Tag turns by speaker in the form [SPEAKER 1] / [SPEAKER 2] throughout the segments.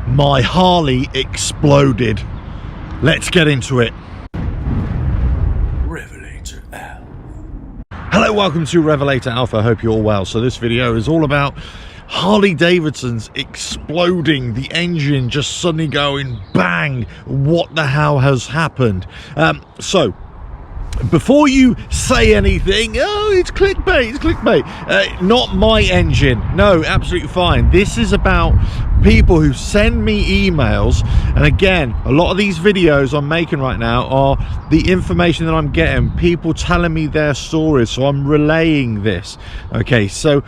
[SPEAKER 1] My Harley exploded. Let's get into it.
[SPEAKER 2] RevelatorAlf.
[SPEAKER 1] Hello, welcome to RevelatorAlf. I hope you're all well. So this video is all about Harley Davidson's exploding, the engine just suddenly going bang. What the hell has happened? So before you say anything, oh, it's clickbait, not my engine. No, absolutely fine. This is about people who send me emails, and again, a lot of these videos I'm making right now are the information that I'm getting, people telling me their stories, so I'm relaying this. Okay, so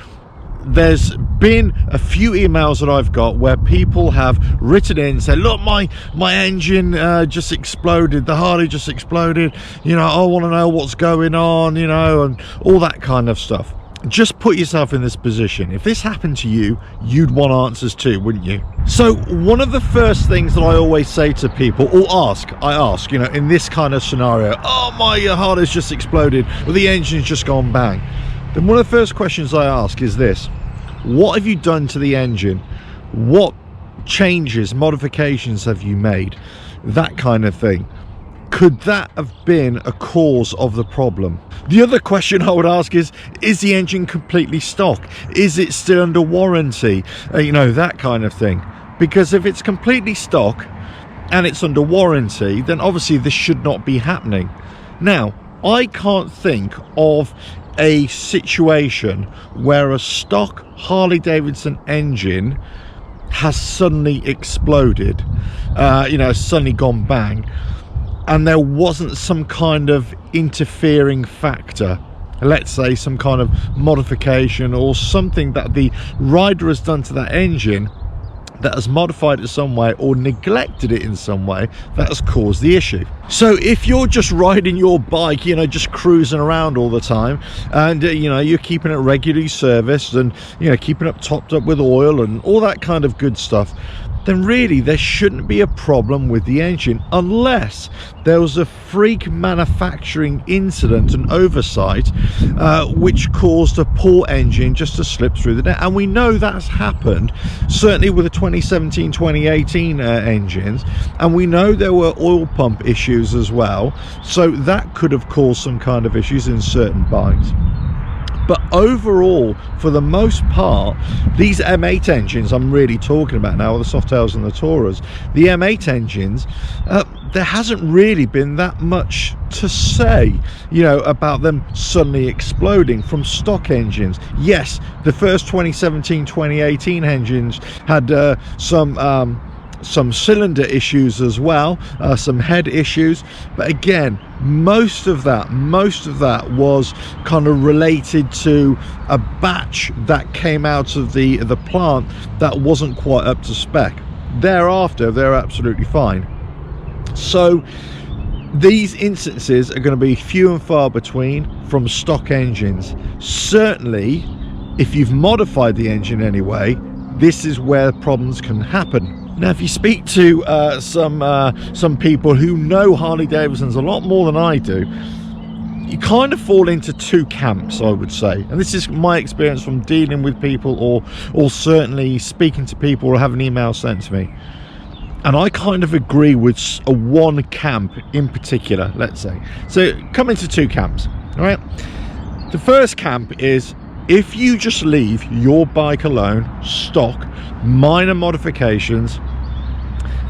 [SPEAKER 1] there's been a few emails that I've got where people have written in and said, look, my engine just exploded, the Harley just exploded, you know, I want to know what's going on, you know, and all that kind of stuff. Just put yourself in this position. If this happened to you, you'd want answers too, wouldn't you? So one of the first things that I always say to people, or I ask, you know, in this kind of scenario, oh, my Harley's just exploded, or the engine's just gone bang. Then one of the first questions I ask is this: what have you done to the engine? What changes, modifications have you made? That kind of thing. Could that have been a cause of the problem? The other question I would ask is the engine completely stock? Is it still under warranty? You know, that kind of thing. Because if it's completely stock and it's under warranty, then obviously this should not be happening. Now, I can't think of a situation where a stock Harley Davidson engine has suddenly exploded, you know, suddenly gone bang, and there wasn't some kind of interfering factor, let's say some kind of modification or something that the rider has done to that engine that has modified it some way or neglected it in some way that has caused the issue. So if you're just riding your bike, you know, just cruising around all the time, and you know, you're keeping it regularly serviced and, you know, keeping it topped up with oil and all that kind of good stuff, then really there shouldn't be a problem with the engine unless there was a freak manufacturing incident, an oversight, which caused a poor engine just to slip through the net. And we know that's happened, certainly with the 2017-2018 engines, and we know there were oil pump issues as well, so that could have caused some kind of issues in certain bikes. But overall, for the most part, these M8 engines I'm really talking about now, the Softails and the Touras, the M8 engines, there hasn't really been that much to say, you know, about them suddenly exploding from stock engines. Yes, the first 2017-2018 engines had some cylinder issues as well, some head issues, but again, most of that was kind of related to a batch that came out of the plant that wasn't quite up to spec. Thereafter, they're absolutely fine. So these instances are going to be few and far between from stock engines. Certainly, if you've modified the engine anyway, this is where problems can happen. Now, if you speak to some people who know Harley Davidsons a lot more than I do, you kind of fall into two camps, I would say. And this is my experience from dealing with people or certainly speaking to people or having emails sent to me. And I kind of agree with one camp in particular, let's say. So come into two camps, all right? The first camp is, if you just leave your bike alone, stock, minor modifications,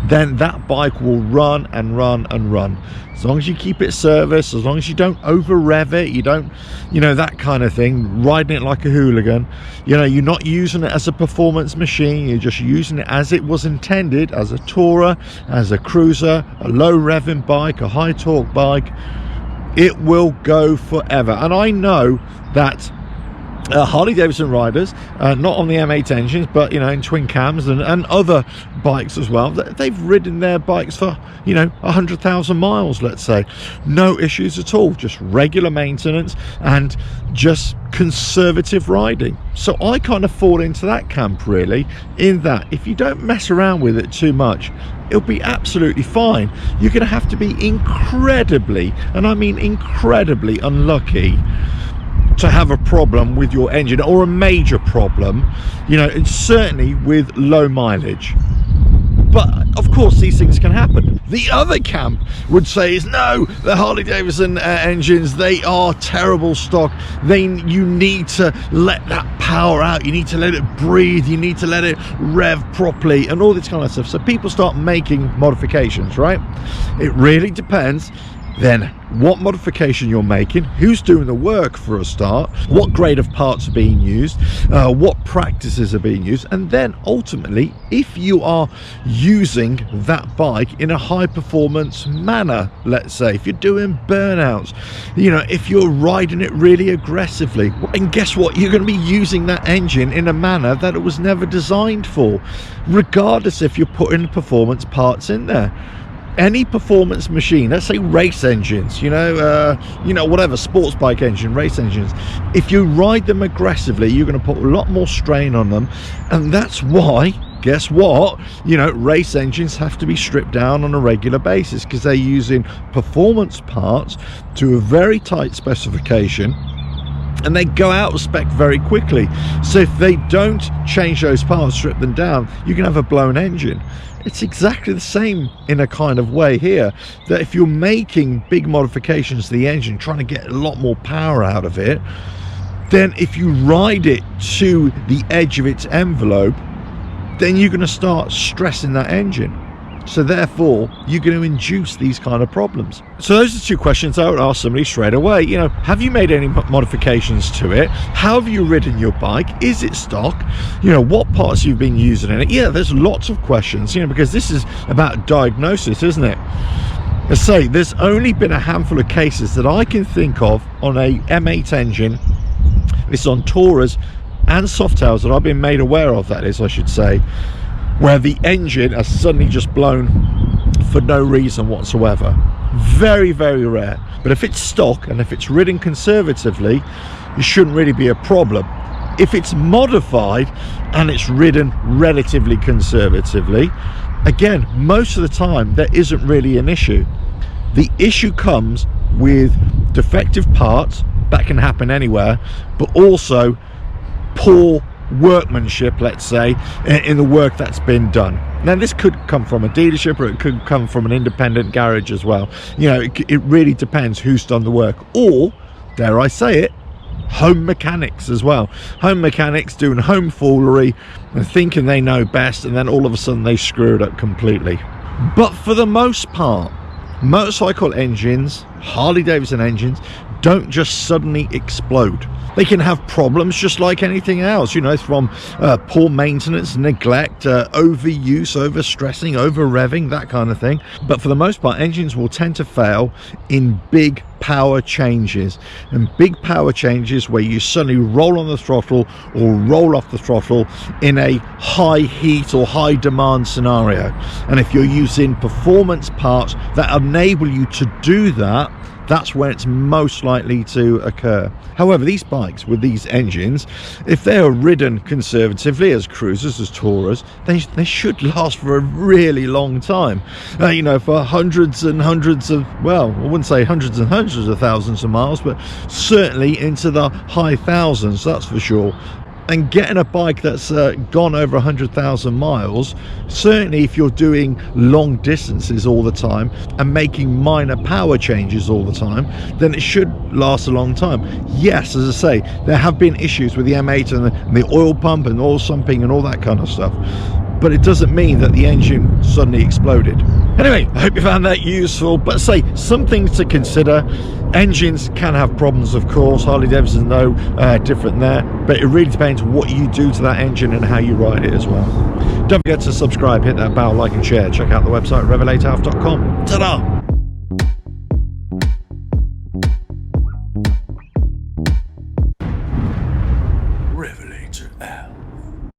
[SPEAKER 1] then that bike will run and run and run. As long as you keep it serviced, as long as you don't over rev it, you don't, you know, that kind of thing, riding it like a hooligan, you know, you're not using it as a performance machine, you're just using it as it was intended, as a tourer, as a cruiser, a low revving bike, a high torque bike, it will go forever. And I know that Harley Davidson riders, not on the M8 engines, but, you know, in twin cams and other bikes as well, they've ridden their bikes for, you know, 100,000 miles, let's say, no issues at all, just regular maintenance and just conservative riding. So I kind of fall into that camp, really, in that if you don't mess around with it too much, it'll be absolutely fine. You're going to have to be incredibly, and I mean incredibly, unlucky to have a problem with your engine, or a major problem, you know, and certainly with low mileage. But of course these things can happen. The other camp would say is no, the Harley Davidson engines, they are terrible stock. You need to let that power out, you need to let it breathe, you need to let it rev properly and all this kind of stuff. So people start making modifications, right? It really depends then what modification you're making, who's doing the work for a start, what grade of parts are being used, what practices are being used, and then ultimately if you are using that bike in a high performance manner, let's say if you're doing burnouts, you know, if you're riding it really aggressively, and guess what, you're going to be using that engine in a manner that it was never designed for, regardless if you're putting performance parts in there. Any performance machine, let's say race engines, you know, whatever, sports bike engine, race engines, if you ride them aggressively, you're going to put a lot more strain on them. And that's why, guess what, you know, race engines have to be stripped down on a regular basis, because they're using performance parts to a very tight specification, and they go out of spec very quickly. So if they don't change those parts, strip them down, you can have a blown engine. It's exactly the same in a kind of way here, that if you're making big modifications to the engine, trying to get a lot more power out of it, then if you ride it to the edge of its envelope, then you're going to start stressing that engine. So therefore you're going to induce these kind of problems. So those are two questions I would ask somebody straight away. You know, have you made any modifications to it? How have you ridden your bike? Is it stock? You know, what parts you've been using in it? Yeah, there's lots of questions, you know, because this is about diagnosis, isn't it? I say there's only been a handful of cases that I can think of on a M8 engine. It's on Taurus and Softails that I've been made aware of, that is, I should say, where the engine has suddenly just blown for no reason whatsoever. Very, very rare. But if it's stock and if it's ridden conservatively, it shouldn't really be a problem. If it's modified and it's ridden relatively conservatively, again, most of the time there isn't really an issue. The issue comes with defective parts. That can happen anywhere, but also poor workmanship, let's say, in the work that's been done. Now this could come from a dealership, or it could come from an independent garage as well. You know, it really depends who's done the work, or dare I say it, home mechanics as well. Home mechanics doing home foolery and thinking they know best, and then all of a sudden they screw it up completely. But for the most part, motorcycle engines, Harley Davidson engines, don't just suddenly explode. They can have problems just like anything else, you know, from poor maintenance, neglect, overuse, overstressing, over revving, that kind of thing. But for the most part, engines will tend to fail in big power changes, and big power changes where you suddenly roll on the throttle or roll off the throttle in a high heat or high demand scenario. And if you're using performance parts that enable you to do that, that's where it's most likely to occur. However, these bikes with these engines, if they are ridden conservatively as cruisers, as tourers, they should last for a really long time. You know, for hundreds and hundreds of, well, I wouldn't say hundreds and hundreds of thousands of miles, but certainly into the high thousands, that's for sure. And getting a bike that's gone over 100,000 miles, certainly if you're doing long distances all the time and making minor power changes all the time, then it should last a long time. Yes, as I say, there have been issues with the M8 and the oil pump and oil sumping and all that kind of stuff, but it doesn't mean that the engine suddenly exploded. Anyway, I hope you found that useful, but say, some things to consider. Engines can have problems, of course. Harley Davidson, no different there, but it really depends what you do to that engine and how you ride it as well. Don't forget to subscribe, hit that bell, like and share. Check out the website RevelatorAlf.com. Ta-da!